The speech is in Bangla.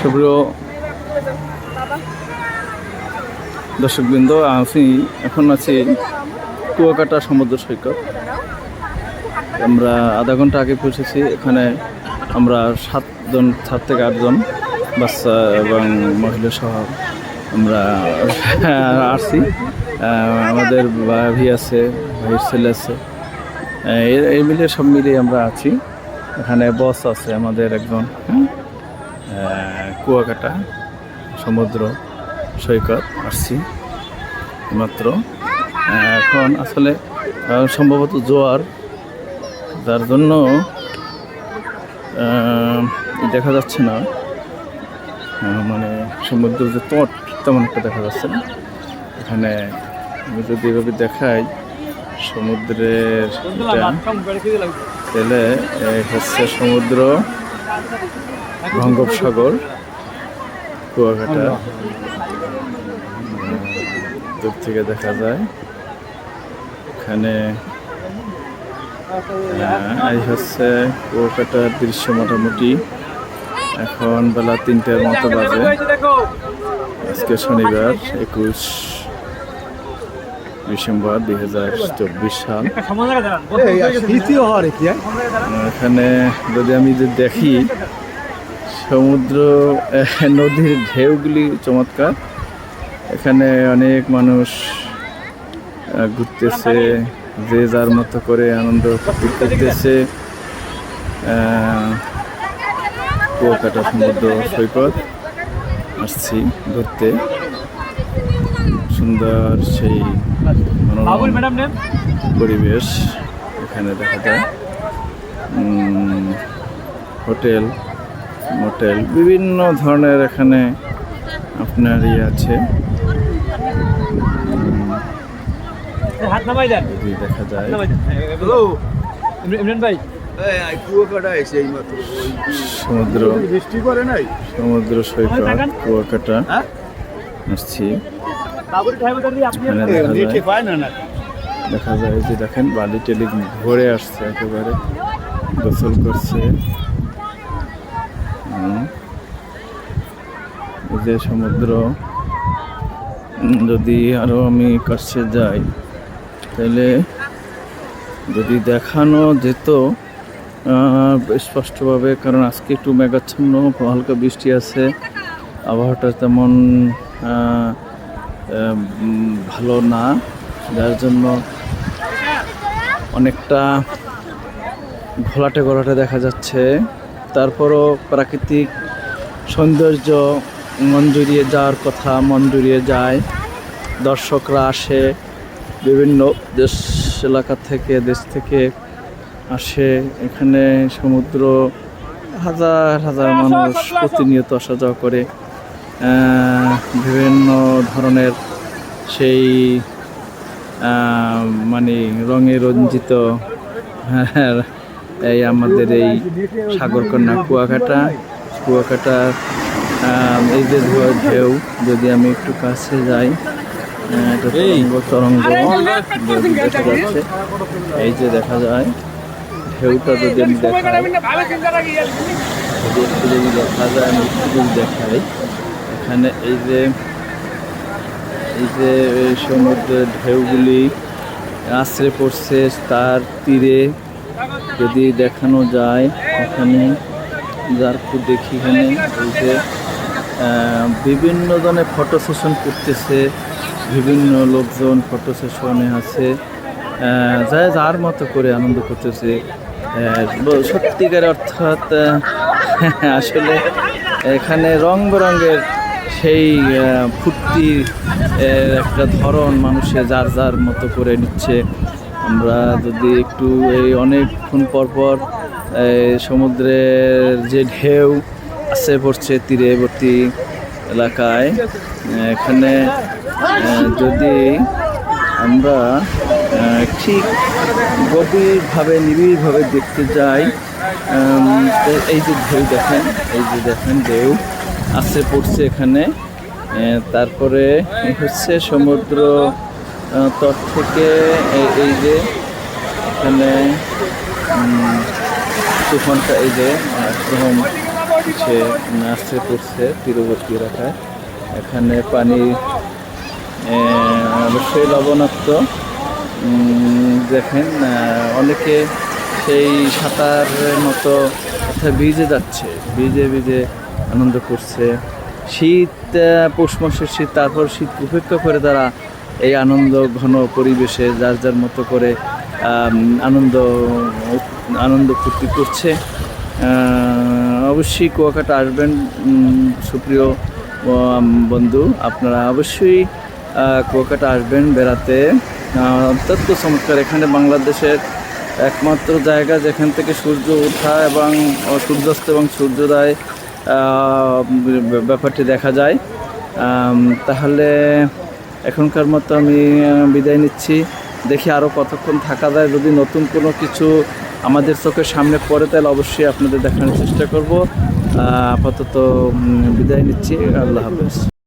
সুপ্রিয় দর্শকবৃন্দ, আমি এখন আছি কুয়াকাটা সমুদ্র সৈকত। আমরা আধা ঘন্টা আগে পৌঁছেছি এখানে। আমরা 7 থেকে 8 জন বাচ্চা এবং মহিলা সহ আমরা আসছি। আমাদের ভাই আছে, ভাইয়ের ছেলে আছে, এই মিলে সব মিলিয়ে আমরা আছি। এখানে বস আছে আমাদের একজন। কুয়াকাটা সমুদ্র সৈকত আসছি মাত্র। এখন আসলে সম্ভবত জোয়ার, যার জন্য দেখা যাচ্ছে না, মানে সমুদ্রের যে তট তেমন একটা দেখা যাচ্ছে না। এখানে আমি যদি এভাবে দেখাই সমুদ্রের তাহলে হচ্ছে সমুদ্র বঙ্গোপসাগর, কুয়াকাটা দূর থেকে দেখা যায়। এখানে এই হচ্ছে কুয়াকাটার দৃশ্য। মোটামুটি এখন বেলা 3টার মতো বাজে। আজকে শনিবার 21 ডিসেম্বর 2024 সাল। এখানে যদি আমি দেখি সমুদ্র, নদীর ঢেউগুলি চমৎকার। এখানে অনেক মানুষ ঘুরতেছে, যে যার মতো করে আনন্দ করতেছে। কুয়াকাটা সমুদ্র সৈকত আসছি ঘুরতে। সুন্দর সেই পরিবেশ এখানে দেখা যায়। হোটেল, মোটেল, বিভিন্ন ধরনের এখানে আপনার আছে। দেখা যায় সমুদ্র সৈকত কুয়াকাটা আসছি। দেখা যায় যে দেখেন বালি টেলি ভরে আসছে, একেবারে গোসল করছে। যে সমুদ্র, যদি আরো আমি কাছে যাই তাহলে যদি দেখানো যেত স্পষ্টভাবে, কারণ আজকে একটু মেঘাচ্ছন্ন, হালকা বৃষ্টি আছে, আবহাওয়াটা তেমন ভালো না, যার জন্য অনেকটা ঘোলাটে ঘোলাটে দেখা যাচ্ছে। তারপরও প্রাকৃতিক সৌন্দর্য মন জুড়িয়ে যাওয়ার কথা, মন জুড়িয়ে যায়। দর্শকরা আসে, বিভিন্ন দেশ এলাকা থেকে, দেশ থেকে আসে এখানে। সমুদ্র হাজার হাজার মানুষ প্রতিনিয়ত আসা যাওয়া করে। বিভিন্ন ধরনের সেই মানে রঙে রঞ্জিত এই আমাদের এই সাগরকন্যা কুয়াকাটা এই যে ঢেউ, যদি আমি একটু কাছে যাই, তরঙ্গ দেখা যাচ্ছে। এই যে দেখা যায় ঢেউটা, যদি আমি দেখাই, যদি দেখা যায়, আমি একটু দেখাই এখানে এই যে সমুদ্রের ঢেউগুলি আছড়ে পড়ছে তার তীরে, যদি দেখানো যায় এখানে, যার খুব দেখি এখানে এই যে বিভিন্ন জনের ফটো সেশন করতেছে, বিভিন্ন লোকজন ফটো সেশনে আছে, যার মতো করে আনন্দ করতেছে। সত্যিকার অর্থাৎ আসলে এখানে রং বেরঙের সেই ফুর্তি একটা ধরন মানুষে যার মতো করে নিচ্ছে। আমরা যদি একটু এই অনেকক্ষণ পর সমুদ্রের যে ঢেউ আসে পড়ছে তীরবর্তী এলাকায়, এখানে যদি আমরা ঠিক গভীরভাবে নিবিড়ভাবে দেখতে যাই, এই যে ঢেউ দেখেন, ঢেউ আসে পড়ছে এখানে। তারপরে হচ্ছে সমুদ্র তট থেকে এই যে এখানে তুফানটা, এই যে একরকম পিছে আসছে পড়ছে তীরবর্তী এলাকায়। এখানে পানি অবশ্যই লবণাক্ত। দেখেন অনেকে সেই সাঁতারের মতো অর্থাৎ ভিজে যাচ্ছে, ভিজে ভিজে আনন্দ করছে। শীত, পৌষ মাসের শীত, তারপর শীত উপেক্ষা করে তারা এই আনন্দ ঘন পরিবেশে যার যার মতো করে আনন্দ ফুর্তি করছে। অবশ্যই কুয়াকাটা আসবেন সুপ্রিয় বন্ধু, আপনারা অবশ্যই কুয়াকাটা আসবেন বেড়াতে। অত্যন্ত চমৎকার। এখানে বাংলাদেশের একমাত্র জায়গা যেখান থেকে সূর্য ওঠা এবং সূর্যাস্ত এবং সূর্যোদয় ব্যাপারটি দেখা যায়। তাহলে এখনকার মতো আমি বিদায় নিচ্ছি। দেখি আরও কতক্ষণ থাকা যায়। যদি নতুন কোনো কিছু আমাদের চোখের সামনে পড়ে তাহলে অবশ্যই আপনাদের দেখানোর চেষ্টা করব। আপাতত বিদায় নিচ্ছি। আল্লাহ হাফেজ।